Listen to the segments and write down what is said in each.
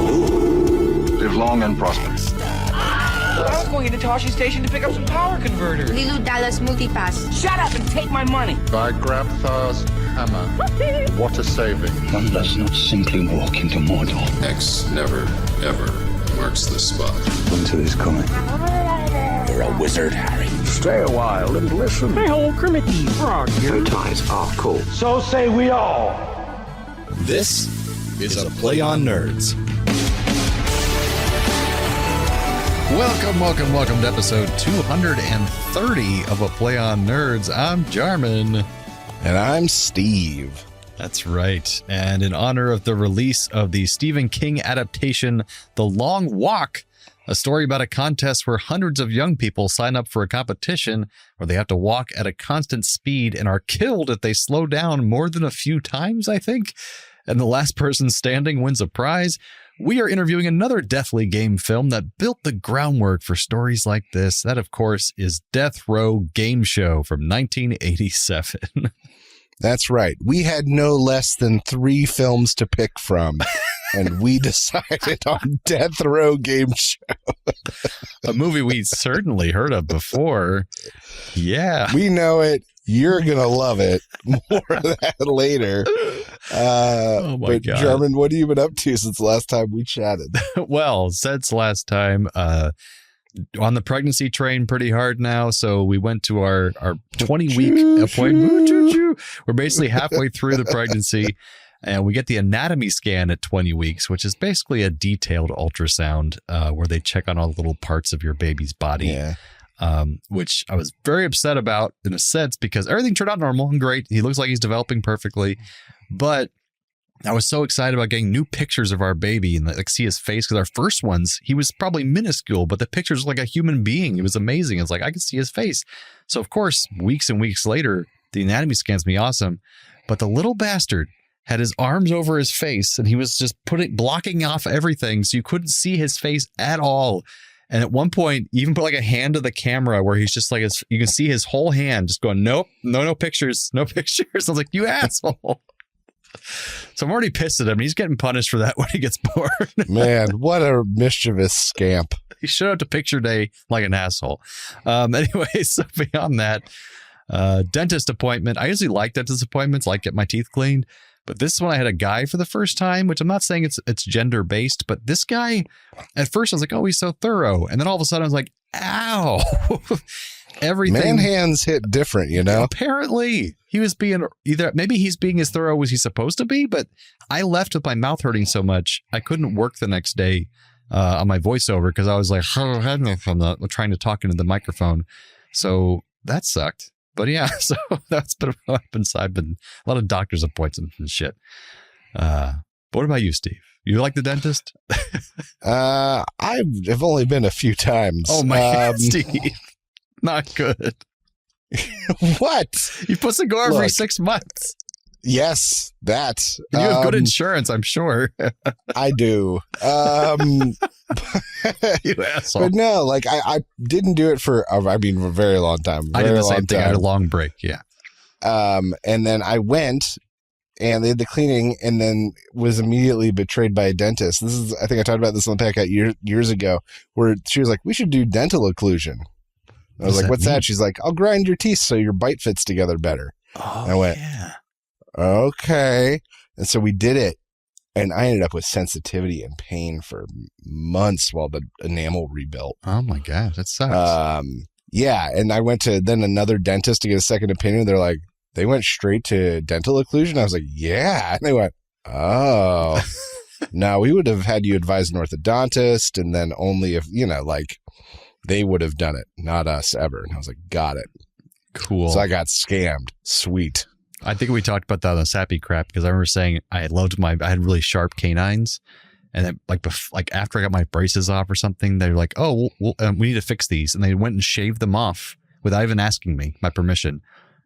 Live long and prosper. I was going into Toshi Station to pick up some power converters. Lilu Dallas Multipass. Shut up and take my money. By Grabthar's hammer. What a saving. One does not simply walk into Mordor. X never, ever marks the spot. Winter is coming. You're a wizard, Harry. Stay a while and listen. Hey, old Kermit the Frog. Bow ties are cool. So say we all. This is a Play on Nerds. Welcome to episode 230 of A Play on Nerds. I'm Jarman. And I'm Steve. That's right. And in honor of the release of the Stephen King adaptation, The Long Walk, a story about a contest where hundreds of young people sign up for a competition where they have to walk at a constant speed and are killed if they slow down more than a few times, I think. And the last person standing wins a prize. We are interviewing another Deathly game film that built the groundwork for stories like this. That, of course, is Deathrow Gameshow from 1987. That's right. We had no less than 3 films to pick from, and we decided on Deathrow Gameshow. A movie we certainly heard of before. Yeah. We know it. You're going to love it. More of that later. Oh my God. Jarman, what have you been up to since the last time we chatted? Well, since last time, on the pregnancy train pretty hard now. So we went to our 20-week appointment. We're basically halfway through the pregnancy, and we get the anatomy scan at 20 weeks, which is basically a detailed ultrasound where they check on all the little parts of your baby's body. Yeah. Which I was very upset about in a sense because everything turned out normal and great. He looks like he's developing perfectly, but I was so excited about getting new pictures of our baby and like see his face because our first ones, he was probably minuscule, but the pictures were like a human being. It was amazing. It's like I could see his face. So of course, weeks and weeks later, the anatomy scans me awesome, but the little bastard had his arms over his face and he was just blocking off everything, so you couldn't see his face at all. And at one point, even put like a hand to the camera where he's just like, you can see his whole hand just going, nope, no pictures, no pictures. I was like, you asshole. So I'm already pissed at him. He's getting punished for that when he gets born. Man, what a mischievous scamp. He showed up to picture day like an asshole. Anyway, so beyond that, dentist appointment. I usually like dentist appointments, like get my teeth cleaned. But this one I had a guy for the first time, which I'm not saying it's gender based, but this guy, at first I was like, oh, he's so thorough. And then all of a sudden I was like, ow, everything. Man hands hit different, you know? Apparently he was being maybe he's being as thorough as he's supposed to be, but I left with my mouth hurting so much. I couldn't work the next day on my voiceover because I was like, trying to talk into the microphone. So that sucked. But yeah, so that's been what I've been a lot of doctor's appointments and shit. But what about you, Steve? You like the dentist? I've only been a few times. Oh my God, Steve. Not good. What? You're supposed to go every 6 months. Yes, that. You have good insurance, I'm sure. I do. You asshole. But no, like I didn't do it for a very long time. I did the same thing. I had a long break. Yeah. And then I went and they had the cleaning and then was immediately betrayed by a dentist. I think I talked about this on the podcast years ago where she was like, we should do dental occlusion. I was like, what's that? She's like, I'll grind your teeth so your bite fits together better. Oh, and I went, yeah. Okay. And so we did it. And I ended up with sensitivity and pain for months while the enamel rebuilt. Oh my God, that sucks. Yeah. And I went to then another dentist to get a second opinion. They're like, they went straight to dental occlusion. I was like, yeah. And they went, oh, no, we would have had you advise an orthodontist. And then only if, like they would have done it, not us ever. And I was like, got it. Cool. So I got scammed. Sweet. I think we talked about that on the Sappy Crap because I remember saying I had really sharp canines, and then like after I got my braces off or something, they're like, oh, we need to fix these, and they went and shaved them off without even asking me my permission,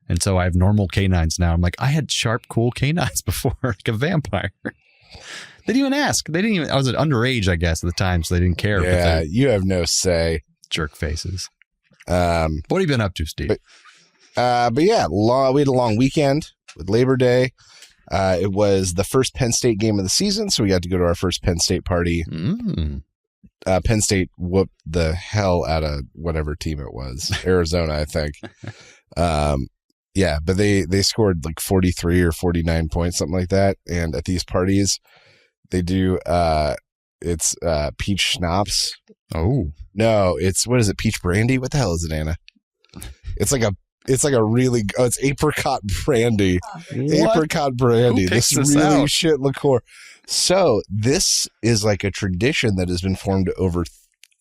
and so I have normal canines now. I'm like, I had sharp, cool canines before, like a vampire. They didn't even ask. They didn't even. I was underage, I guess, at the time, so they didn't care. Yeah, you have no say. Jerk faces. What have you been up to, Steve? But yeah, we had a long weekend with Labor Day. It was the first Penn State game of the season, so we got to go to our first Penn State party. Penn State whooped the hell out of whatever team it was. Arizona, I think. Yeah, but they scored like 43 or 49 points, something like that. And at these parties, they do it's peach schnapps. Oh. No, it's what is it? Peach brandy? What the hell is it, Anna? It's like a really it's apricot brandy. What? Apricot brandy. Who picks This this really out? shit liqueur. So this is like a tradition that has been formed over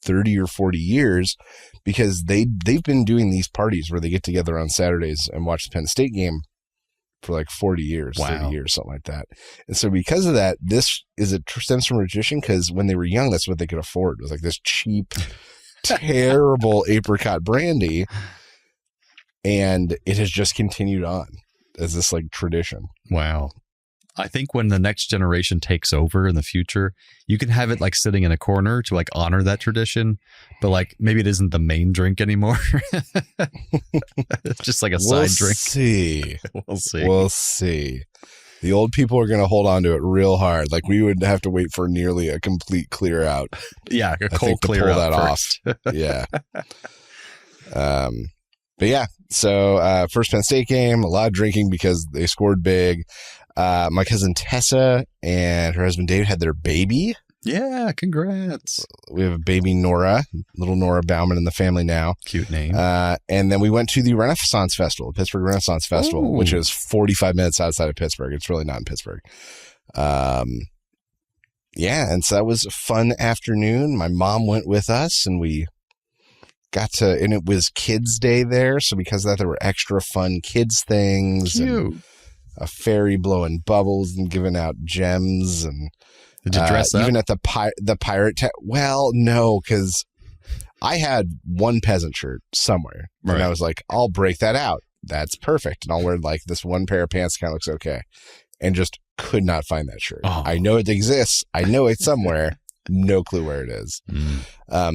30 or 40 years because they've been doing these parties where they get together on Saturdays and watch the Penn State game for like 40 years, Wow. 30 years, something like that. And so because of that, this is stems from a tradition because when they were young, that's what they could afford. It was like this cheap, terrible apricot brandy. And it has just continued on as this like tradition. Wow. I think when the next generation takes over in the future, you can have it like sitting in a corner to like honor that tradition, but like maybe it isn't the main drink anymore. It's just like a side drink. We'll see. We'll see. The old people are going to hold on to it real hard. Like we would have to wait for nearly a complete clear out. Yeah, a I cold think, to clear pull out that first. off. Yeah. But yeah, so first Penn State game, a lot of drinking because they scored big. My cousin Tessa and her husband David had their baby. Yeah, congrats. We have a baby Nora, little Nora Bauman in the family now. Cute name. And then we went to the Renaissance Festival, the Pittsburgh Renaissance Festival, Ooh. which is 45 minutes outside of Pittsburgh. It's really not in Pittsburgh. Yeah, and so that was a fun afternoon. My mom went with us, and we got to, and it was Kids Day there. So because of that, there were extra fun kids things. Cute. And a fairy blowing bubbles and giving out gems. And Did you dress up? even at the pirate well, no, because I had one peasant shirt somewhere, Right. and I was like, I'll break that out. That's perfect, and I'll wear like this one pair of pants. Kind of looks okay, and just could not find that shirt. Oh. I know it exists. I know it's somewhere. No clue where it is.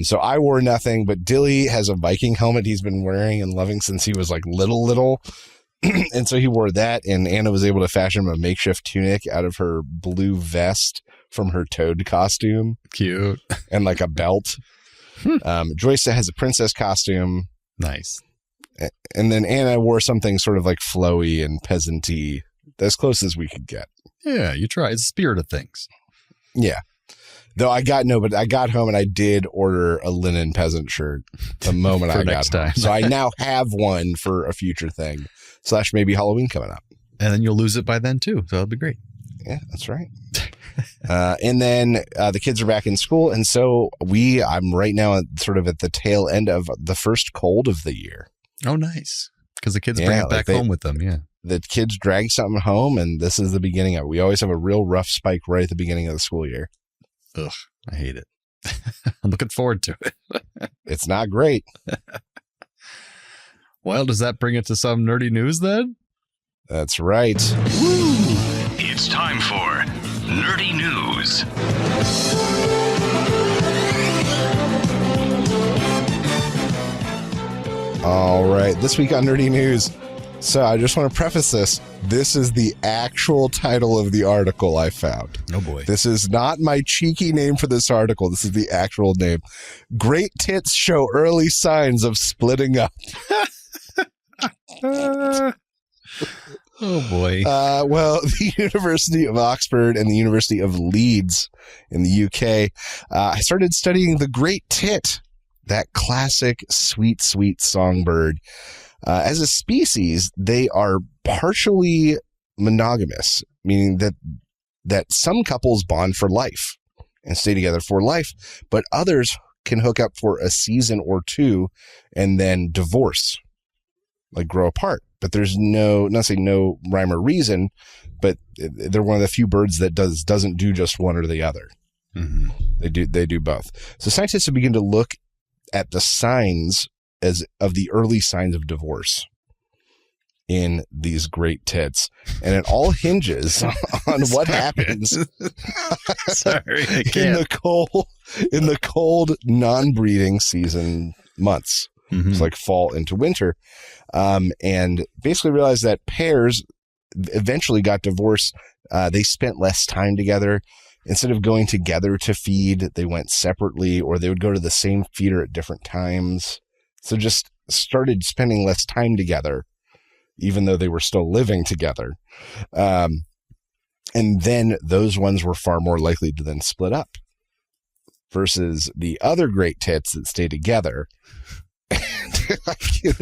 So I wore nothing, but Dilly has a Viking helmet he's been wearing and loving since he was like little. And so he wore that, and Anna was able to fashion him a makeshift tunic out of her blue vest from her Toad costume. Cute. And like a belt. Joyce has a princess costume. Nice. And then Anna wore something sort of like flowy and peasant-y, as close as we could get. Yeah, you try. It's the spirit of things. Yeah. Though I got home and I did order a linen peasant shirt the moment For I got next home. time. So I now have one for a future thing. / maybe Halloween coming up. And then you'll lose it by then too. So it'll be great. Yeah, that's right. And then the kids are back in school. And so I'm right now sort of at the tail end of the first cold of the year. Oh, nice. Because the kids bring it back home with them. Yeah. The kids drag something home, and this is the beginning of it. We always have a real rough spike right at the beginning of the school year. Ugh, I hate it. I'm looking forward to it. It's not great. Well, does that bring it to some nerdy news then? That's right. It's time for Nerdy News. All right. This week on Nerdy News. So I just want to preface this. This is the actual title of the article I found. Oh, boy. This is not my cheeky name for this article. This is the actual name. Great Tits show early signs of splitting up. Oh, boy. Well, the University of Oxford and the University of Leeds in the UK started studying the Great Tit, that classic sweet, sweet songbird. As a species, they are partially monogamous, meaning that some couples bond for life and stay together for life, but others can hook up for a season or two and then divorce, like grow apart. But there's no rhyme or reason, but they're one of the few birds that doesn't do just one or the other. Mm-hmm. They do both. So scientists have begun to look at the signs of the early signs of divorce in these great tits, and it all hinges on what happens Sorry, I in can't. the cold non-breeding season months. Mhm. It's like fall into winter, and basically realize that pairs eventually got divorced. They spent less time together. Instead of going together to feed, they went separately, or they would go to the same feeder at different times. So just started spending less time together, even though they were still living together. And then those ones were far more likely to then split up versus the other great tits that stay together.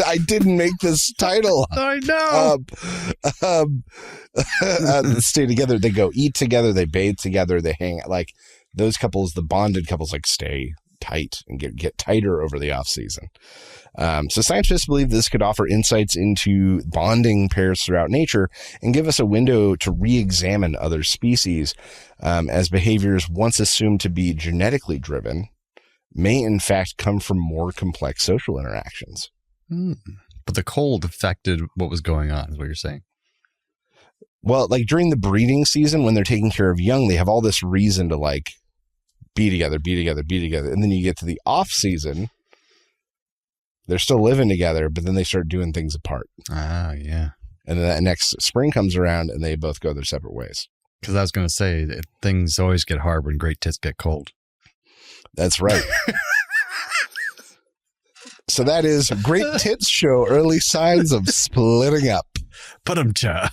I didn't make this title. I know. Stay together. They go eat together. They bathe together. They hang like those couples. The bonded couples like stay tight and get tighter over the off season. So scientists believe this could offer insights into bonding pairs throughout nature and give us a window to re-examine other species, as behaviors once assumed to be genetically driven may in fact come from more complex social interactions. But the cold affected what was going on, is what you're saying. Well, like during the breeding season, when they're taking care of young, they have all this reason to like be together. And then you get to the off season, they're still living together, but then they start doing things apart. Ah, yeah. And then that next spring comes around and they both go their separate ways. Because I was going to say, things always get hard when great tits get cold. That's right. So that is Great Tits Show, Early Signs of Splitting Up. Padumcha.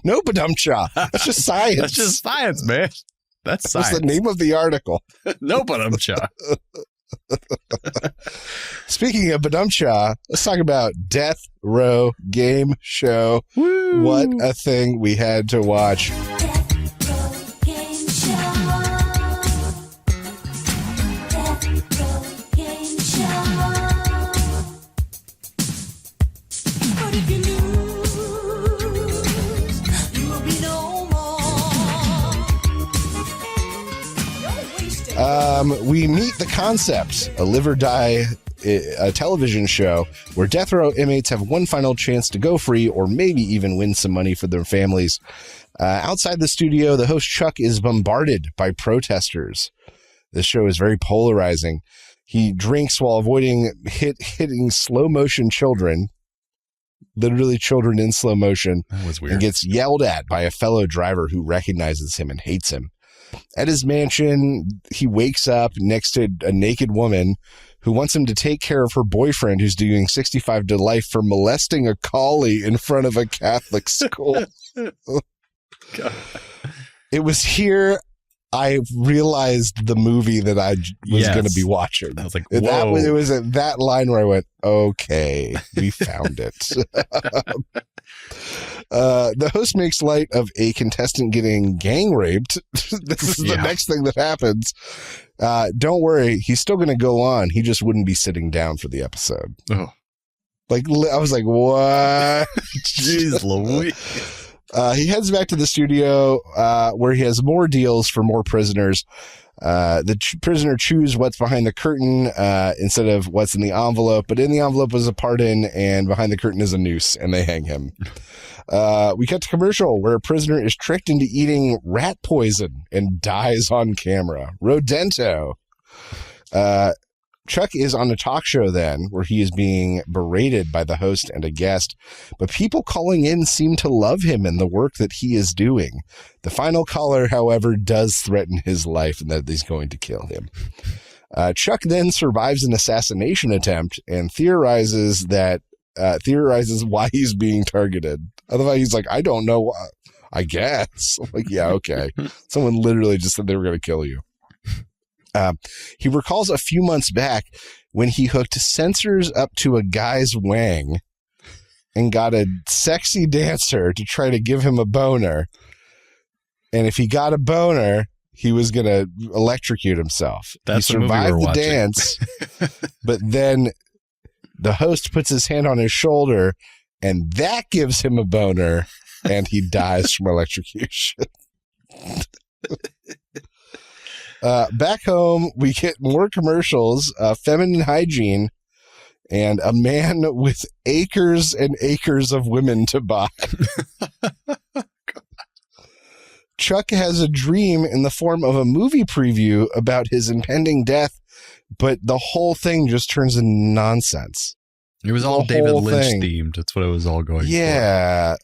No padumcha. That's just science. That's just science, man. That's science. That's the name of the article. No padumcha. Speaking of padumcha, let's talk about Deathrow Game Show. Woo. What a thing we had to watch. Deathrow Game Show. Deathrow Game Show. But if you lose, you will be no more. We meet the concept, a live or die a television show where death row inmates have one final chance to go free or maybe even win some money for their families. Outside the studio, the host Chuck is bombarded by protesters. This show is very polarizing. He drinks while avoiding hitting slow motion children, literally children in slow motion. That was weird. And gets yelled at by a fellow driver who recognizes him and hates him. At his mansion, he wakes up next to a naked woman who wants him to take care of her boyfriend who's doing 65 to life for molesting a collie in front of a Catholic school. God. It was here I realized the movie that I was going to be watching. I was like, it whoa. was at that line where I went, okay, we found it. The host makes light of a contestant getting gang raped. This is the next thing that happens. Don't worry, he's still going to go on. He just wouldn't be sitting down for the episode. Oh. Like, I was like, what? Jeez Louise. He heads back to the studio where he has more deals for more prisoners. The prisoner chews what's behind the curtain instead of what's in the envelope, but in the envelope was a pardon and behind the curtain is a noose and they hang him. We cut to commercial where a prisoner is tricked into eating rat poison and dies on camera. Rodento. Chuck is on a talk show then where he is being berated by the host and a guest, but people calling in seem to love him and the work that he is doing. The final caller, however, does threaten his life and that he's going to kill him. Chuck then survives an assassination attempt and theorizes why he's being targeted. Otherwise, he's like, I don't know. I guess. I'm like, yeah, okay. Someone literally just said they were going to kill you. He recalls a few months back when he hooked sensors up to a guy's wang and got a sexy dancer to try to give him a boner. And if he got a boner, he was going to electrocute himself. That's he the movie survived we're the watching. dance, but then the host puts his hand on his shoulder and that gives him a boner and he dies from electrocution. Back home, we get more commercials, feminine hygiene, and a man with acres and acres of women to buy. Chuck has a dream in the form of a movie preview about his impending death, but the whole thing just turns into nonsense. It was all the David whole Lynch thing. themed. That's what it was all going for. Yeah.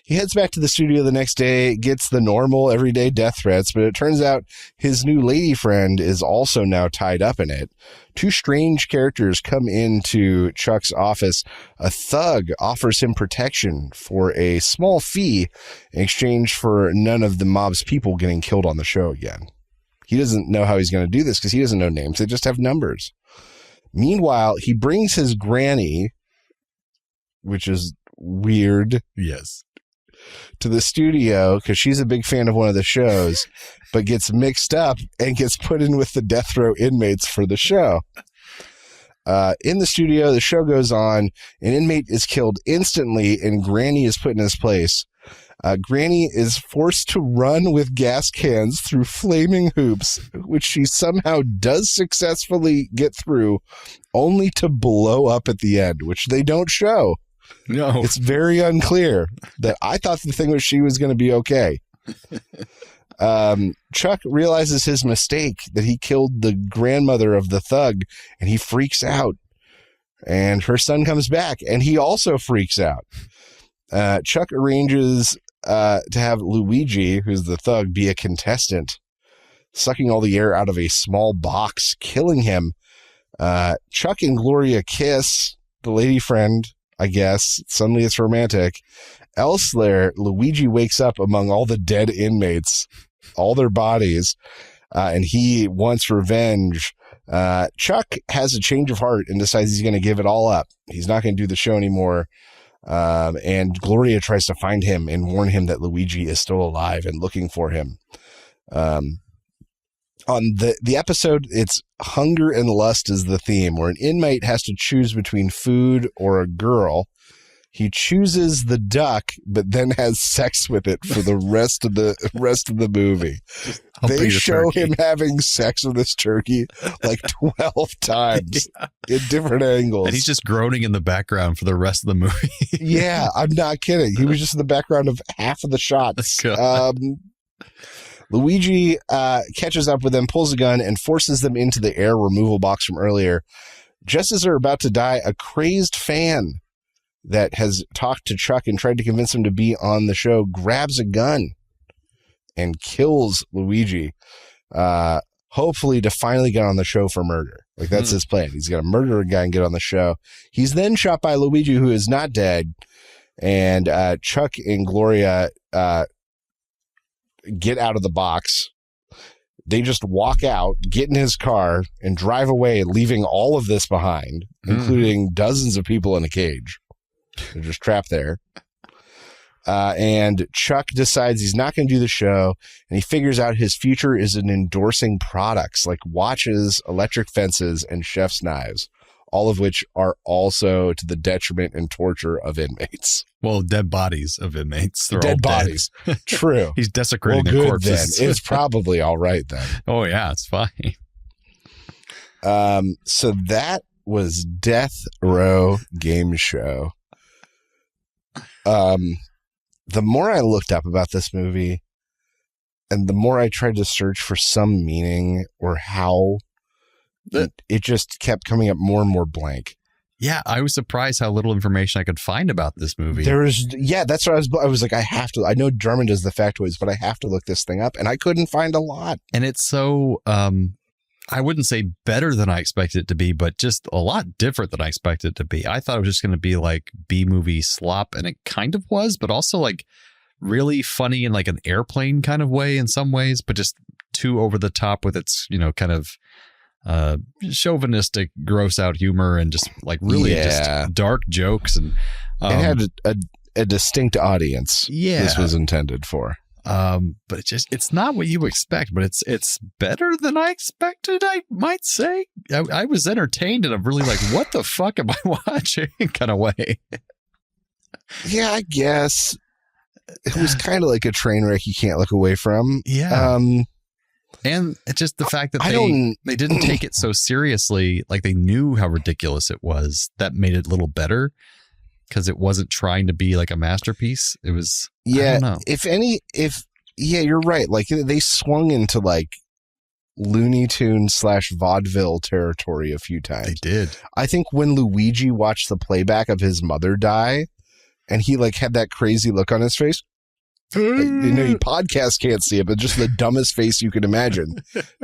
He heads back to the studio the next day, gets the normal everyday death threats, but it turns out his new lady friend is also now tied up in it. Two strange characters come into Chuck's office. A thug offers him protection for a small fee in exchange for none of the mob's people getting killed on the show again. He doesn't know how he's going to do this because he doesn't know names. They just have numbers. Meanwhile, he brings his granny, which is weird. Yes. To the studio because she's a big fan of one of the shows, but gets mixed up and gets put in with the death row inmates for the show. In the studio, the show goes on. An inmate is killed instantly, and Granny is put in his place. Granny is forced to run with gas cans through flaming hoops, which she somehow does successfully get through, only to blow up at the end, which they don't show. No. It's very unclear. That I thought the thing was she was going to be okay. Chuck realizes his mistake, that he killed the grandmother of the thug, and he freaks out. And her son comes back, and he also freaks out. Chuck arranges to have Luigi, who's the thug, be a contestant, sucking all the air out of a small box, killing him. Chuck and Gloria kiss, the lady friend, I guess. Suddenly it's romantic. Elsewhere, Luigi wakes up among all the dead inmates, all their bodies, and he wants revenge. Chuck has a change of heart and decides he's going to give it all up. He's not going to do the show anymore. And Gloria tries to find him and warn him that Luigi is still alive and looking for him. On the episode, it's hunger and lust is the theme, where an inmate has to choose between food or a girl. He chooses the duck, but then has sex with it for the rest of the movie. They show him having sex with this turkey like 12 times in different angles. And he's just groaning in the background for the rest of the movie. Yeah, I'm not kidding. He was just in the background of half of the shots. Luigi catches up with them, pulls a gun, and forces them into the air removal box from earlier. Just as they're about to die, a crazed fan that has talked to Chuck and tried to convince him to be on the show grabs a gun and kills Luigi, hopefully to finally get on the show for murder. Like, that's his plan. He's going to murder a guy and get on the show. He's then shot by Luigi, who is not dead, and Chuck and Gloria get out of the box. They just walk out, get in his car, and drive away, leaving all of this behind, including dozens of people in a cage. They're just trapped there. And Chuck decides he's not going to do the show, and he figures out his future is in endorsing products like watches, electric fences, and chef's knives, all of which are also to the detriment and torture of inmates. Well, dead bodies of inmates. They're Dead all bodies. True. He's desecrating Well, their good corpses. then. It's probably all right then. Oh, yeah, it's fine. So that was Death Row Game Show. The more I looked up about this movie, and the more I tried to search for some meaning or how, it just kept coming up more and more blank. Yeah, I was surprised how little information I could find about this movie. That's what I was like, I have to. I know Jarman does the factoids, but I have to look this thing up, and I couldn't find a lot. And it's so, I wouldn't say better than I expected it to be, but just a lot different than I expected it to be. I thought it was just going to be like B-movie slop, and it kind of was, but also like really funny in like an airplane kind of way in some ways, but just too over the top with its, kind of chauvinistic, gross out humor and just like really just dark jokes. And it had a distinct audience. Yeah, this was intended for. But it's not what you expect, but it's better than I expected, I might say. I was entertained in a really like, what the fuck am I watching kind of way. Yeah, I guess it was kind of like a train wreck you can't look away from. Yeah. And it's just the fact that they didn't take it so seriously, like they knew how ridiculous it was. That made it a little better because it wasn't trying to be like a masterpiece. It was, I don't know. You're right. Like they swung into like Looney Tune / vaudeville territory a few times. They did. I think when Luigi watched the playback of his mother die, and he like had that crazy look on his face. Like, you podcast can't see it, but just the dumbest face you could imagine,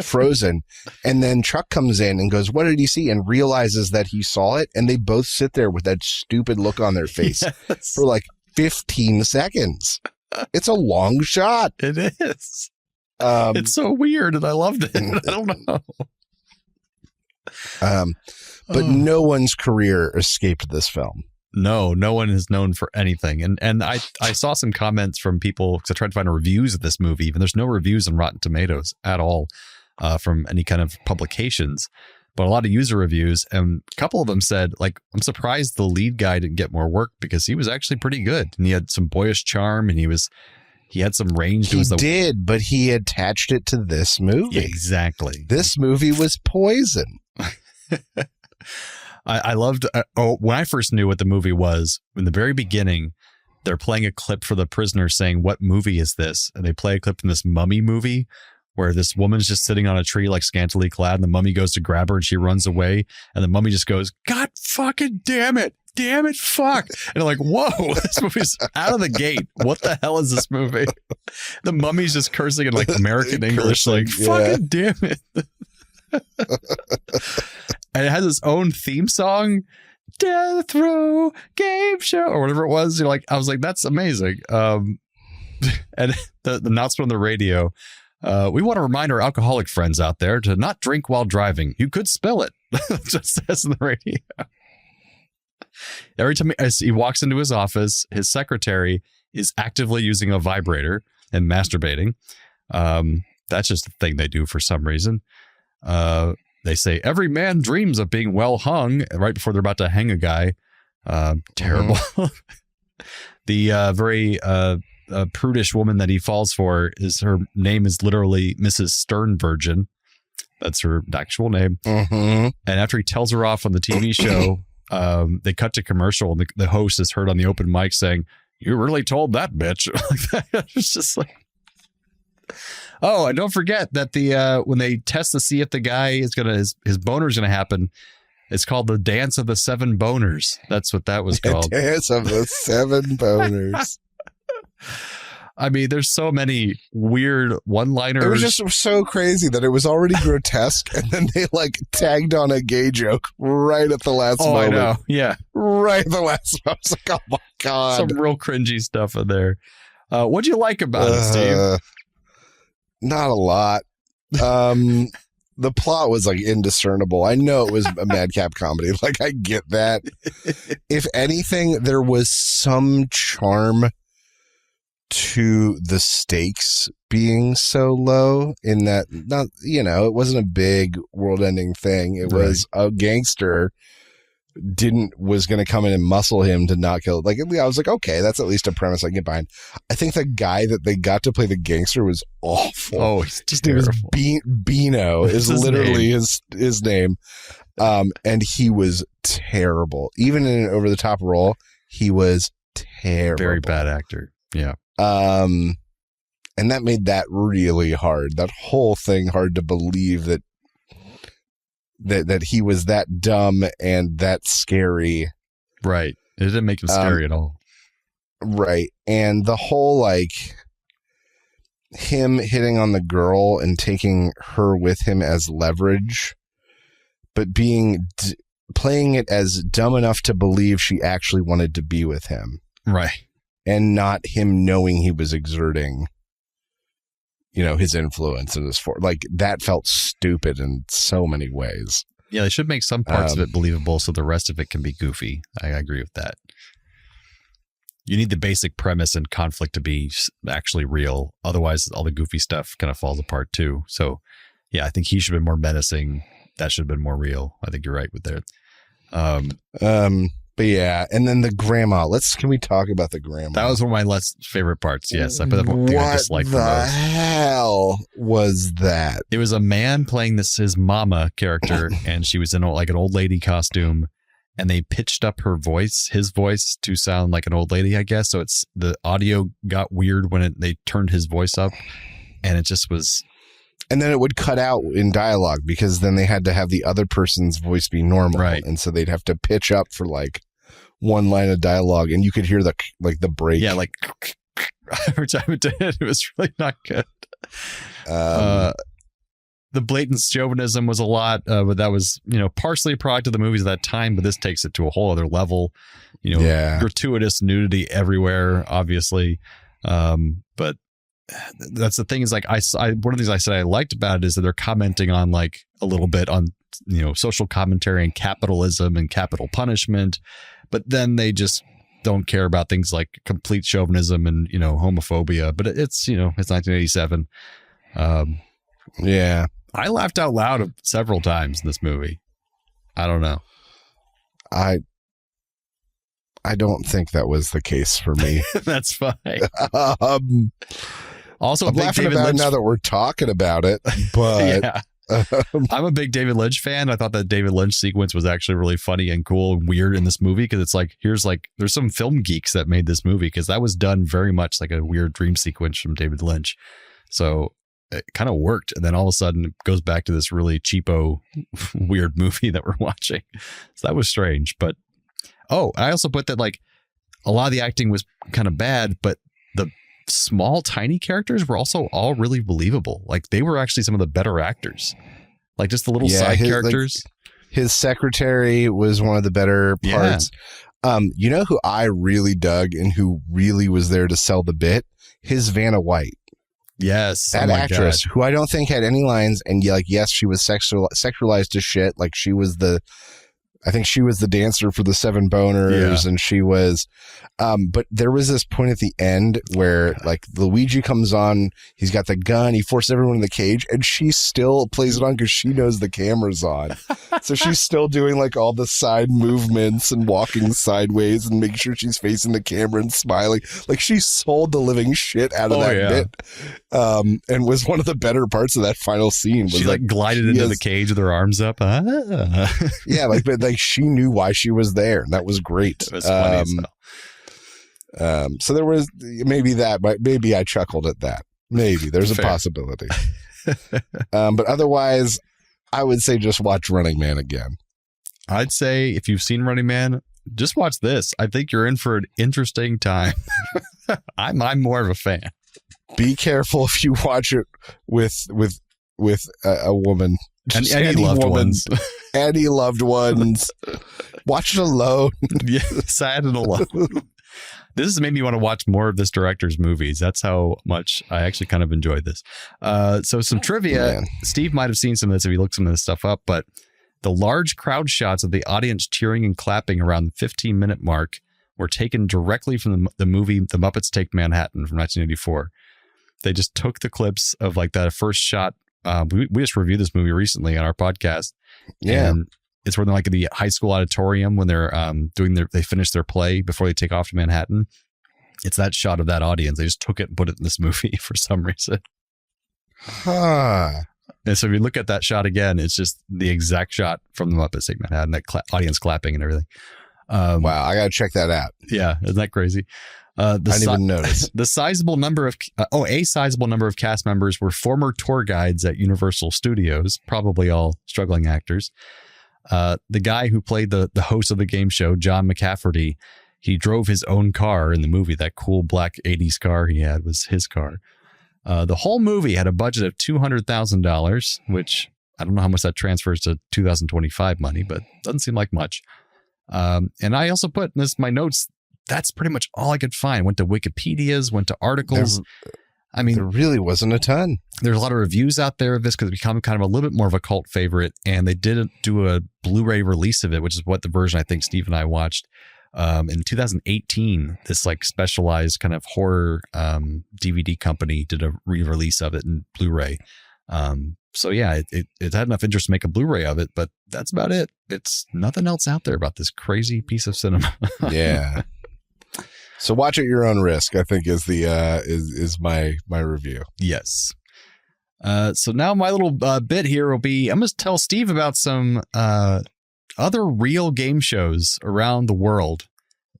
frozen. And then Chuck comes in and goes, "What did he see?" and realizes that he saw it. And they both sit there with that stupid look on their face for like 15 seconds. It's a long shot. It is. It's so weird, and I loved it. I don't know. But no one's career escaped this film. No one is known for anything. And I saw some comments from people, because I tried to find reviews of this movie, even there's no reviews on Rotten Tomatoes at all from any kind of publications, but a lot of user reviews. And a couple of them said, like, I'm surprised the lead guy didn't get more work because he was actually pretty good. And he had some boyish charm, and he had some range. He did, but he attached it to this movie. Yeah, exactly. This movie was poison. I loved, when I first knew what the movie was, in the very beginning, they're playing a clip for the prisoner saying, "What movie is this?" And they play a clip from this mummy movie where this woman's just sitting on a tree, like scantily clad, and the mummy goes to grab her and she runs away. And the mummy just goes, "God fucking damn it, fuck." And they're like, whoa, this movie's out of the gate. What the hell is this movie? The mummy's just cursing in like American English, like, fucking damn it. And it has its own theme song, Deathrow Gameshow, or whatever it was. You're like, I was like, that's amazing. And the announcement on the radio, we want to remind our alcoholic friends out there to not drink while driving. You could spill it. Just says in the radio. Every time he walks into his office, his secretary is actively using a vibrator and masturbating. That's just a thing they do for some reason. They say every man dreams of being well hung right before they're about to hang a guy. Terrible. The very prudish woman that he falls for, her name is literally Mrs. Sternvirgin. That's her actual name. And after he tells her off on the TV show, they cut to commercial, and the host is heard on the open mic saying, "You really told that bitch." Like that. It's just like, oh, and don't forget that when they test to see if the guy is his boner's gonna happen, it's called the Dance of the Seven Boners. That's what that was called. Dance of the Seven Boners. I mean, there's so many weird one-liners. It was just so crazy that it was already grotesque, and then they like tagged on a gay joke right at the last moment. I know. Yeah. Right at the last moment. I was like, oh my God. Some real cringy stuff in there. What'd you like about it, Steve? Not a lot. The plot was like indiscernible. I know it was a madcap comedy. Like, I get that. If anything, there was some charm to the stakes being so low in that, not, it wasn't a big world-ending thing. It was a gangster was going to come in and muscle him to not kill. Like, I was like, okay, that's at least a premise I can get behind. I think the guy that they got to play the gangster was awful. Oh, he's his name is Bino. Is literally his name. And he was terrible. Even in an over-the-top role, he was terrible. Very bad actor. Yeah. And that made that really hard. That whole thing hard to believe that he was that dumb and that scary. Right. It didn't make him scary at all. Right. And the whole, like, him hitting on the girl and taking her with him as leverage, but playing it as dumb enough to believe she actually wanted to be with him. Right. And not him knowing he was exerting, his influence and like, that felt stupid in so many ways. Yeah, they should make some parts of it believable so the rest of it can be goofy. I agree with that. You need the basic premise and conflict to be actually real. Otherwise, all the goofy stuff kind of falls apart too. So, yeah, I think he should have been more menacing. That should have been more real. I think you're right with that. But yeah, and then the grandma. Can we talk about the grandma? That was one of my less favorite parts. Yes, I put that one thing I disliked the most. What the hell was that? It was a man playing his mama character, and she was in like an old lady costume, and they pitched up his voice to sound like an old lady, I guess. So the audio got weird when they turned his voice up, and it just was And then it would cut out in dialogue because then they had to have the other person's voice be normal. Right. And so they'd have to pitch up for like one line of dialogue and you could hear the break. Yeah, like every time it did, it was really not good. The blatant chauvinism was a lot, but that was, partially a product of the movies of that time, but this takes it to a whole other level. Gratuitous nudity everywhere, obviously. But that's the thing is like, one of the things I said I liked about it is that they're commenting on like a little bit on, social commentary and capitalism and capital punishment, but then they just don't care about things like complete chauvinism and, homophobia, but it's 1987. Yeah. I laughed out loud several times in this movie. I don't know. I don't think that was the case for me. That's fine. Also, I'm laughing about it now that we're talking about it, but yeah. I'm a big David Lynch fan. I thought that David Lynch sequence was actually really funny and cool and weird in this movie because it's like, there's some film geeks that made this movie because that was done very much like a weird dream sequence from David Lynch. So it kind of worked. And then all of a sudden it goes back to this really cheapo, weird movie that we're watching. So that was strange. But, I also put that like a lot of the acting was kind of bad, but the small, tiny characters were also all really believable. Like they were actually some of the better actors. Like just the little side characters. Like, his secretary was one of the better parts. Yeah. You know who I really dug and who really was there to sell the bit? His Vanna White. Yes. That actress who I don't think had any lines. And yes, she was sexualized to shit. Like I think she was the dancer for the Seven Boners and she was, but there was this point at the end where like Luigi comes on, he's got the gun, he forces everyone in the cage and she still plays it on because she knows the camera's on. So she's still doing like all the side movements and walking sideways and making sure she's facing the camera and smiling. Like she sold the living shit out of that bit. And was one of the better parts of that final scene. Was she like glided into the cage with her arms up. Yeah, but she knew why she was there, and that was great. It was funny as hell. So there was maybe I chuckled at that. Maybe there's a possibility. But otherwise, I would say just watch Running Man again. I'd say if you've seen Running Man, just watch this. I think you're in for an interesting time. I'm more of a fan. Be careful if you watch it with a woman. And any loved ones. Any loved ones. Watch it alone. Yeah, sad and alone. This has made me want to watch more of this director's movies. That's how much I actually kind of enjoyed this. So some trivia. Man. Steve might have seen some of this if he looked some of this stuff up, but the large crowd shots of the audience cheering and clapping around the 15-minute mark were taken directly from the movie The Muppets Take Manhattan from 1984. They just took the clips of like that first shot. We just reviewed this movie recently on our podcast. Yeah. And it's where they're like in the high school auditorium when they're they finish their play before they take off to Manhattan. It's that shot of that audience. They just took it and put it in this movie for some reason. Huh. And so if you look at that shot again, it's just the exact shot from the Muppets Take Manhattan, that audience clapping and everything. Wow, I got to check that out. Yeah, isn't that crazy? I didn't even notice. A sizable number of cast members were former tour guides at Universal Studios, probably all struggling actors. The guy who played the host of the game show, John McCafferty, he drove his own car in the movie. That cool black 80s car he had was his car. The whole movie had a budget of $200,000, which I don't know how much that transfers to 2025 money, but doesn't seem like much. And I also put in my notes, that's pretty much all I could find. Went to Wikipedia's, went to articles. There really wasn't a ton. There's a lot of reviews out there of this because it became kind of a little bit more of a cult favorite. And they did do a Blu-ray release of it, which is what the version I think Steve and I watched. In 2018, this like specialized kind of horror DVD company did a re-release of it in Blu-ray. So yeah, it had enough interest to make a Blu-ray of it, but that's about it. It's nothing else out there about this crazy piece of cinema. Yeah. So watch at your own risk, I think is the is my review. Yes. So now my little bit here will be, I'm going to tell Steve about some other real game shows around the world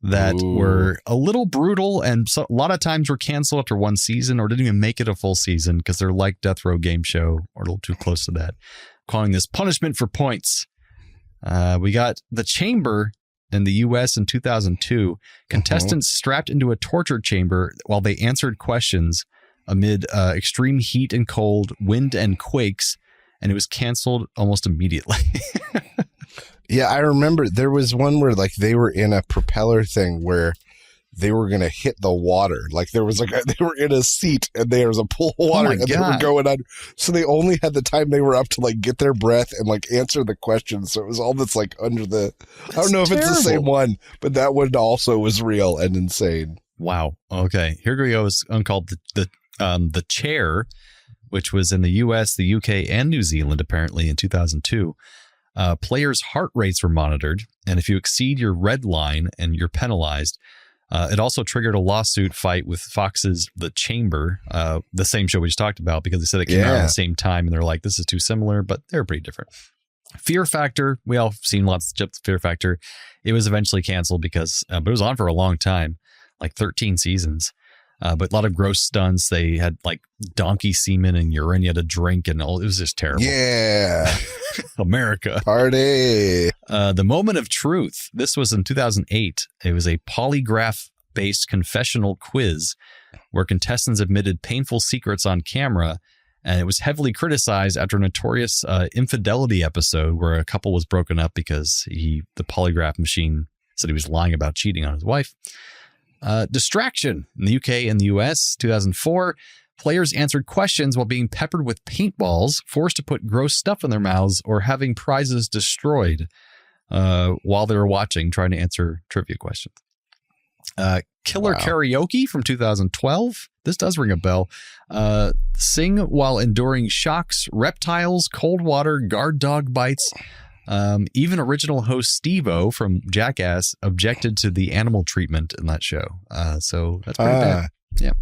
that Ooh. were a little brutal, and so, a lot of times were canceled after one season or didn't even make it a full season because they're like Deathrow Gameshow or a little too close to that. Calling this punishment for points. We got The Chamber in the U.S. in 2002. Contestants strapped into a torture chamber while they answered questions amid extreme heat and cold, wind and quakes, and it was canceled almost immediately. Yeah, I remember there was one where like they were in a propeller thing where they were going to hit the water. Like there was they were in a seat and there was a pool of water and they were going on. So they only had the time they were up to like get their breath and like answer the questions. So it was all that's like under the, I don't know if it's the same one, but that one also was real and insane. Wow. Okay. Here we go. It's called The Chair, which was in the US, the UK, and New Zealand, apparently in 2002. Players' heart rates were monitored, and if you exceed your red line and you're penalized, it also triggered a lawsuit fight with Fox's The Chamber, the same show we just talked about, because they said it came out at the same time, and they're like, this is too similar, but they're pretty different. Fear Factor, we all seen lots of Fear Factor. It was eventually canceled because, but it was on for a long time, like 13 seasons. But a lot of gross stunts. They had like donkey semen and urine you had to drink, and all. It was just terrible. Yeah. America. Party. The Moment of Truth. This was in 2008. It was a polygraph-based confessional quiz where contestants admitted painful secrets on camera, and it was heavily criticized after a notorious infidelity episode where a couple was broken up because the polygraph machine said he was lying about cheating on his wife. Distraction in the UK and the US, 2004. Players answered questions while being peppered with paintballs, forced to put gross stuff in their mouths, or having prizes destroyed while they were watching, trying to answer trivia questions. Killer Karaoke from 2012. This does ring a bell. Sing while enduring shocks, reptiles, cold water, guard dog bites. Even original host Steve-O from Jackass objected to the animal treatment in that show. So that's pretty bad. Yeah.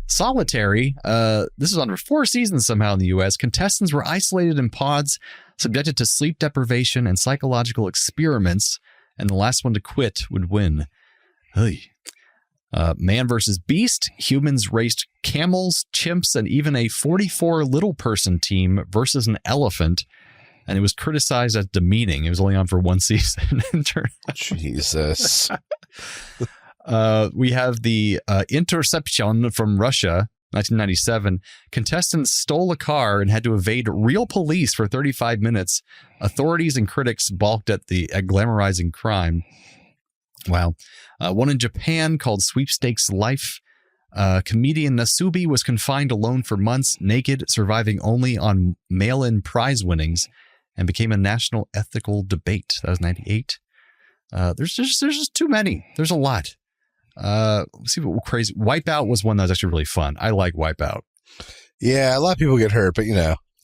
Solitary. This is on for 4 seasons somehow in the U.S. Contestants were isolated in pods, subjected to sleep deprivation and psychological experiments, and the last one to quit would win. Hey. Man versus Beast. Humans raced camels, chimps, and even a 44 little person team versus an elephant. And it was criticized as demeaning. It was only on for 1 season. Jesus. We have the Interception from Russia, 1997. Contestants stole a car and had to evade real police for 35 minutes. Authorities and critics balked at glamorizing crime. Wow. One in Japan called Sweepstakes Life. Comedian Nasubi was confined alone for months, naked, surviving only on mail-in prize winnings, and became a national ethical debate. That was 98. There's just too many. There's a lot. Let's see what crazy. Wipeout was one that was actually really fun. I like Wipeout. Yeah, a lot of people get hurt, but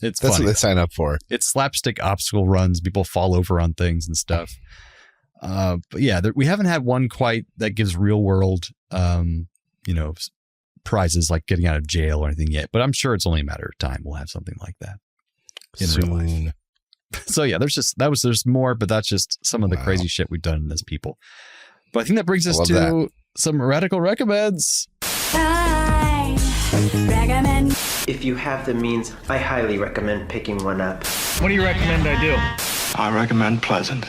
that's funny. What they sign up for. It's slapstick obstacle runs. People fall over on things and stuff. But yeah, we haven't had one quite that gives real world, prizes like getting out of jail or anything yet. But I'm sure it's only a matter of time. We'll have something like that in real life. So yeah, there's more, but that's just some of the crazy shit we've done as people. But I think that brings us to some radical recommends. I recommend. If you have the means, I highly recommend picking one up. What do you recommend I do? I recommend Pleasant.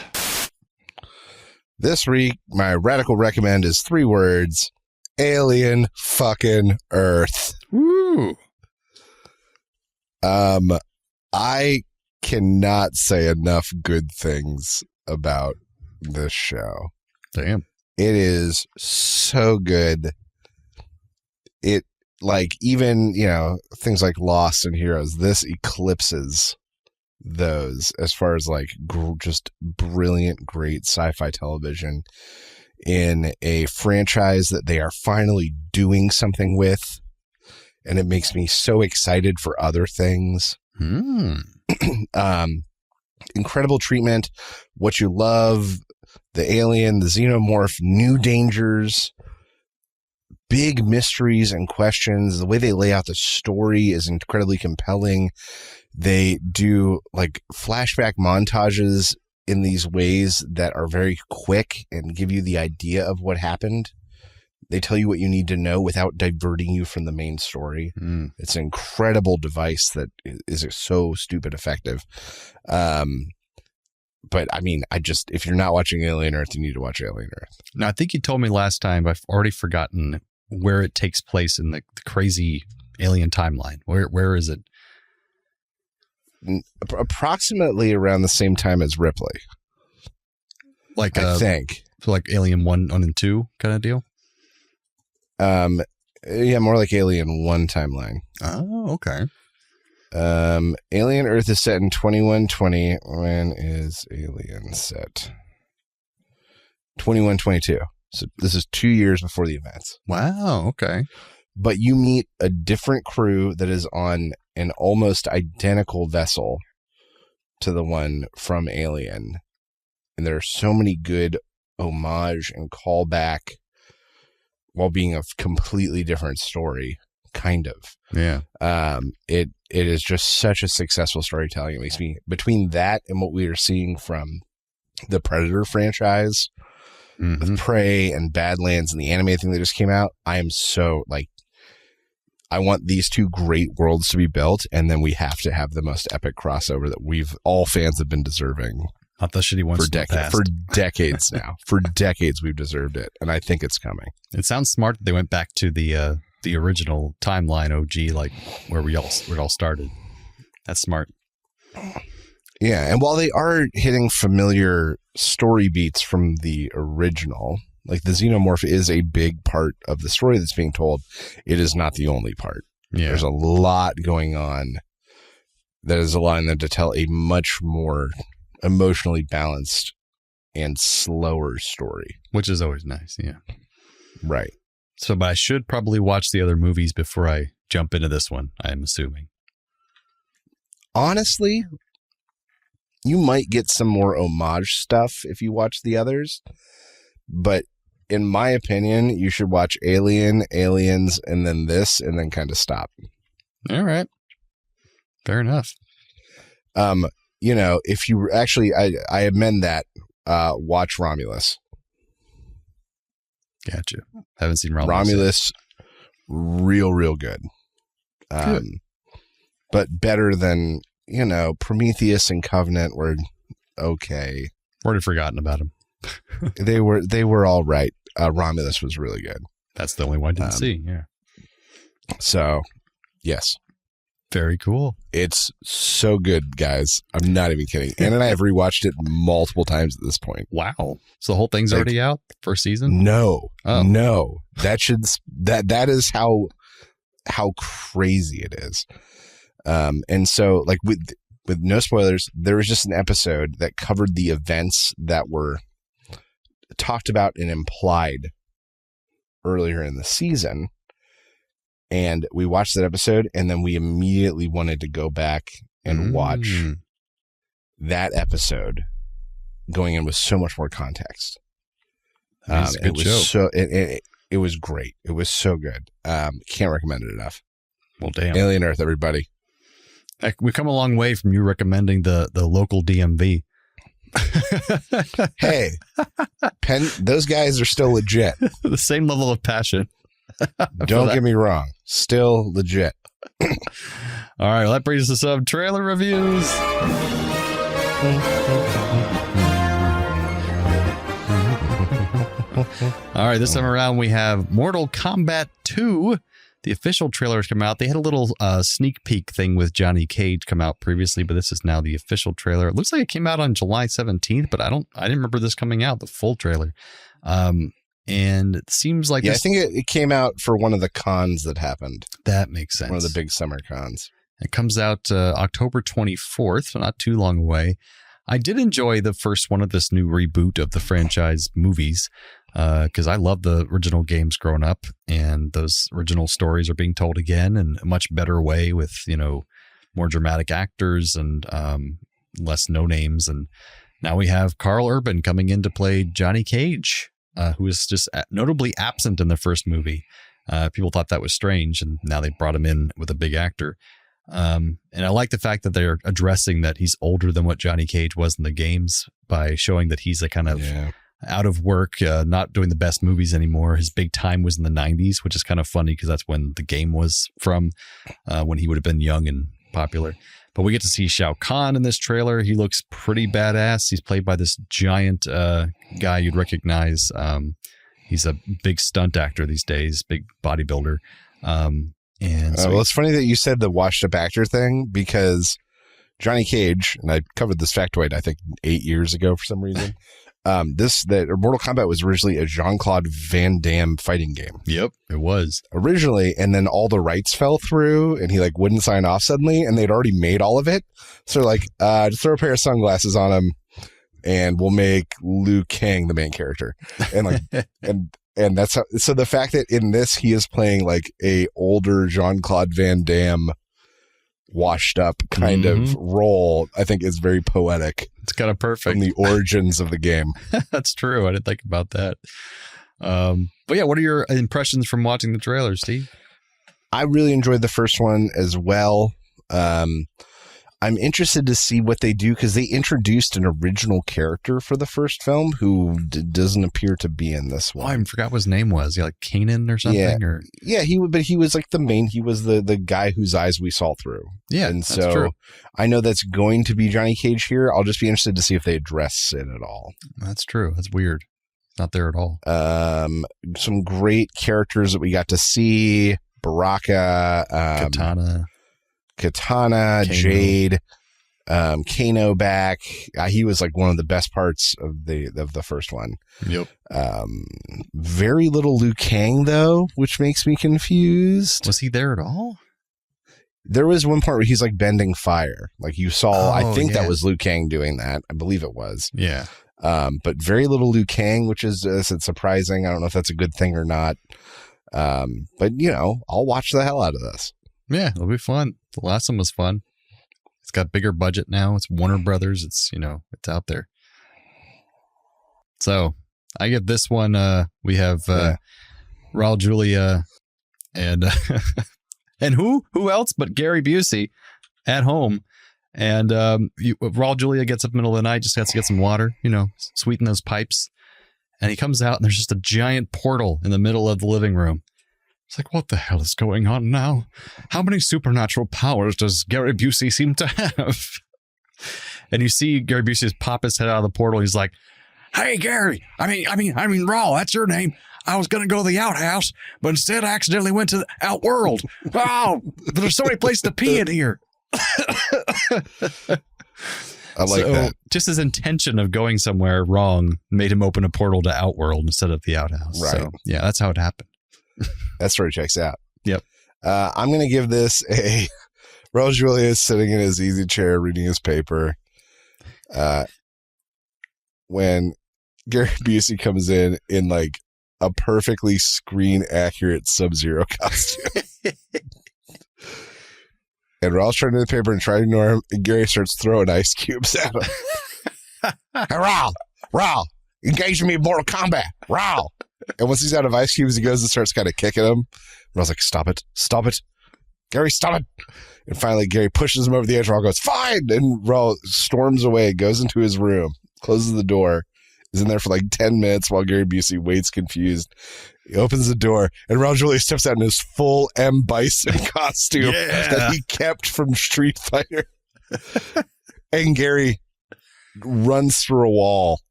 This week, my radical recommend is 3 words: Alien fucking Earth. Woo. I cannot say enough good things about this show. Damn. It is so good. It, like, even, things like Lost and Heroes, this eclipses those as far as, like, just brilliant, great sci-fi television in a franchise that they are finally doing something with. And it makes me so excited for other things. Incredible treatment, what you love, the alien, the xenomorph, new dangers, big mysteries and questions. The way they lay out the story is incredibly compelling. They do like flashback montages in these ways that are very quick and give you the idea of what happened. They tell you what you need to know without diverting you from the main story. It's an incredible device that is so stupid effective. But I mean, if you're not watching Alien Earth, you need to watch Alien Earth. Now, I think you told me last time, I've already forgotten where it takes place in the crazy alien timeline. Where is it? Approximately around the same time as Ripley. Like, I think. So like Alien 1 and 2 kind of deal? Yeah, more like Alien 1 timeline. Oh, okay. Alien Earth is set in 2120. When is Alien set? 2122. So this is 2 years before the events. Wow, okay. But you meet a different crew that is on an almost identical vessel to the one from Alien. And there are so many good homage and callback while being a completely different story, kind of. Yeah. It is just such a successful storytelling. It makes me, between that and what we are seeing from the Predator franchise, with Prey and Badlands and the anime thing that just came out, I am so like, I want these two great worlds to be built, and then we have to have the most epic crossover that all fans have been deserving. Not the shitty ones for decades now. For decades, we've deserved it, and I think it's coming. It sounds smart that they went back to the original timeline OG, like where it all started. That's smart. Yeah, and while they are hitting familiar story beats from the original, like the xenomorph is a big part of the story that's being told, it is not the only part. Yeah. There's a lot going on that is allowing them to tell a much more emotionally balanced and slower story. Which is always nice, yeah. Right. So, but I should probably watch the other movies before I jump into this one, I'm assuming. Honestly, you might get some more homage stuff if you watch the others, but in my opinion, you should watch Alien, Aliens, and then this, and then kind of stop. All right. Fair enough. You know, if you actually, I amend that, watch Romulus. Gotcha. Haven't seen Romulus. Romulus, real good. But better than, you know, Prometheus and Covenant were okay. Already forgotten about them. They were all right. Romulus was really good. That's the only one I didn't see. Yeah. So, yes. Very cool. It's so good, guys. I'm not even kidding. Ann and I have rewatched it multiple times at this point. Wow. So the whole thing's already out? First season? No. That is how crazy it is. And so, like, with no spoilers, there was just an episode that covered the events that were talked about and implied earlier in the season. And we watched that episode, and then we immediately wanted to go back and watch that episode going in with so much more context. It was great. It was so good. Can't recommend it enough. Well, damn. Alien Earth, everybody. Heck, we've come a long way from you recommending the local DMV. Hey, those guys are still legit. The same level of passion. Don't get me wrong. Still legit. All right. Well, that brings us to some trailer reviews. All right. This time around, we have Mortal Kombat II. The official trailer has come out. They had a little sneak peek thing with Johnny Cage come out previously, but this is now the official trailer. It looks like it came out on July 17th, but I didn't remember this coming out, the full trailer. And it seems like I think it came out for one of the cons that happened. That makes sense. One of the big summer cons. It comes out October 24th, so not too long away. I did enjoy the first one of this new reboot of the franchise movies because I love the original games growing up, and those original stories are being told again in a much better way with, you know, more dramatic actors and less no names. And now we have Carl Urban coming in to play Johnny Cage, who is just notably absent in the first movie. People thought that was strange, and now they brought him in with a big actor. And I like the fact that they're addressing that he's older than what Johnny Cage was in the games by showing that he's a kind of out of work, not doing the best movies anymore. His big time was in the 90s, which is kind of funny because that's when the game was from, when he would have been young and popular. But we get to see Shao Kahn in this trailer. He looks pretty badass. He's played by this giant guy you'd recognize. He's a big stunt actor these days, big bodybuilder. And so well, it's funny that you said the washed up actor thing because Johnny Cage, and I covered this factoid, I think 8 years ago for some reason. That Mortal Kombat was originally a Jean-Claude Van Damme fighting game. Yep, it was originally, and then all the rights fell through, and he like wouldn't sign off suddenly, and they'd already made all of it. So like, just throw a pair of sunglasses on him, and we'll make Liu Kang the main character, and like, and that's how. So the fact that in this he is playing like a older Jean-Claude Van Damme, washed up kind of role, I think is very poetic. It's kind of perfect from the origins of the game. That's true. I didn't think about that. But yeah, what are your impressions from watching the trailer, Steve? I really enjoyed the first one as well. I'm interested to see what they do because they introduced an original character for the first film who doesn't appear to be in this one. Oh, I forgot what his name was. Yeah, like Kanan or something. He was like the main. He was the guy whose eyes we saw through. Yeah, and that's so true. I know that's going to be Johnny Cage here. I'll just be interested to see if they address it at all. That's true. That's weird. It's not there at all. Some great characters that we got to see: Baraka, Katana, Kano. Jade, Kano back. He was like one of the best parts of the first one. Yep. Very little Liu Kang though, which makes me confused. Was he there at all? There was one part where he's like bending fire. Like you saw, I think that was Liu Kang doing that. I believe it was. Yeah. But very little Liu Kang, which is surprising. I don't know if that's a good thing or not. But you know, I'll watch the hell out of this. Yeah, it'll be fun. The last one was fun. It's got bigger budget now. It's Warner Brothers. It's, it's out there. So I give this one, we have Raul Julia and and who else but Gary Busey at home. And Raul Julia gets up in the middle of the night, just has to get some water, sweeten those pipes. And he comes out and there's just a giant portal in the middle of the living room. It's like, what the hell is going on now? How many supernatural powers does Gary Busey seem to have? And you see Gary Busey pop his head out of the portal. He's like, "Hey, Gary, I mean, Raul, that's your name. I was going to go to the outhouse, but instead I accidentally went to the outworld. Oh, there's so many places to pee in here." I like that. Just his intention of going somewhere wrong made him open a portal to Outworld instead of the outhouse. Right. So, yeah, that's how it happened. That story checks out. Yep. I'm going to give this a Raul Julia is sitting in his easy chair reading his paper. When Gary Busey comes in like a perfectly screen accurate Sub-Zero costume. And Raul's trying to do the paper and trying to ignore him. And Gary starts throwing ice cubes at him. Hey, Raul, engage me in Mortal Kombat. Raul. And once he's out of ice cubes, he goes and starts kind of kicking him. Raul's like, stop it. Gary, stop it. And finally, Gary pushes him over the edge. Raul goes, fine. And Raul storms away, goes into his room, closes the door, is in there for like 10 minutes while Gary Busey waits confused. He opens the door, and Raul Julia steps out in his full M. Bison costume that he kept from Street Fighter. And Gary runs through a wall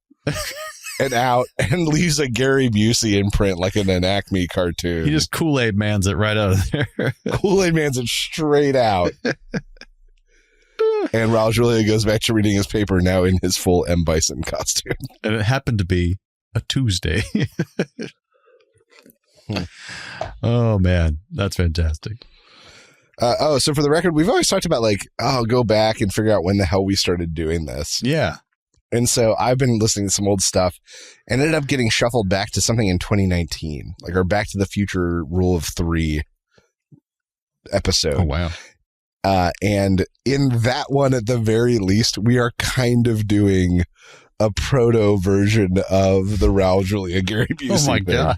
and out and leaves a Gary Busey imprint like in an Acme cartoon. He just Kool-Aid Mans it right out of there. Kool-Aid Mans it straight out. And Raul Julia goes back to reading his paper now in his full M. Bison costume. And it happened to be a Tuesday. Oh, man. That's fantastic. So for the record, we've always talked about go back and figure out when the hell we started doing this. Yeah. And so I've been listening to some old stuff and ended up getting shuffled back to something in 2019, like our Back to the Future Rule of 3 episode. Oh, wow. And in that one, at the very least, we are kind of doing a proto version of the Raul Julia Gary Busey. Oh, my God.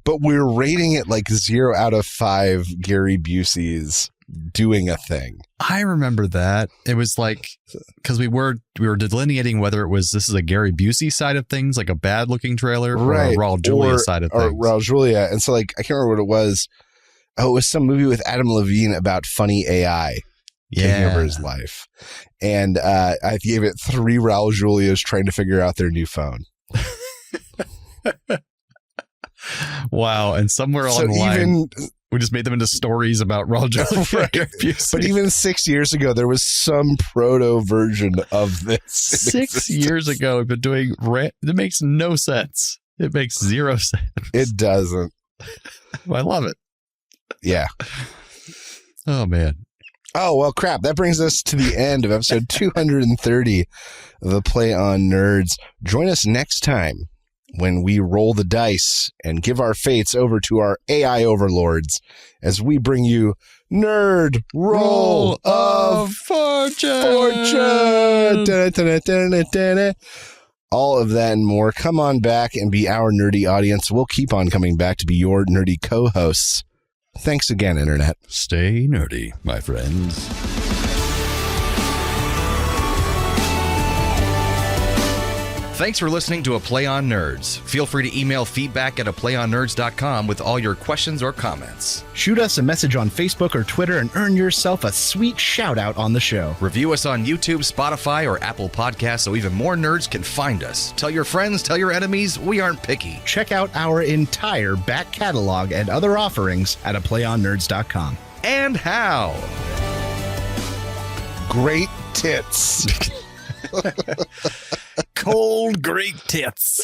But we're rating it like 0 out of 5 Gary Buseys doing a thing. I remember that. It was like, because we were delineating whether this is a Gary Busey side of things, like a bad looking trailer, or a Raul Julia side of things. Or Raul Julia. And so like, I can't remember what it was. Oh, it was some movie with Adam Levine about funny AI taking over his life. And I gave it 3 Raul Julias trying to figure out their new phone. Wow. And somewhere along the line, we just made them into stories about Raul Julia. Right. But even 6 years ago, there was some proto version of this. 6 years ago, we've been doing it makes no sense. It makes 0 sense. It doesn't. I love it. Yeah. Oh, man. Oh, well, crap. That brings us to the end of episode 230 of the Play on Nerds. Join us next time when we roll the dice and give our fates over to our AI overlords as we bring you Nerd Roll of Fortune. Da-da-da-da-da-da-da. All of that and more. Come on back and be our nerdy audience. We'll keep on coming back to be your nerdy co-hosts. Thanks again, Internet. Stay nerdy, my friends. Thanks for listening to A Play on Nerds. Feel free to email feedback at aplayonnerds.com with all your questions or comments. Shoot us a message on Facebook or Twitter and earn yourself a sweet shout out on the show. Review us on YouTube, Spotify, or Apple Podcasts so even more nerds can find us. Tell your friends, tell your enemies, we aren't picky. Check out our entire back catalog and other offerings at aplayonnerds.com. And how? Great tits. Cold Great Tits.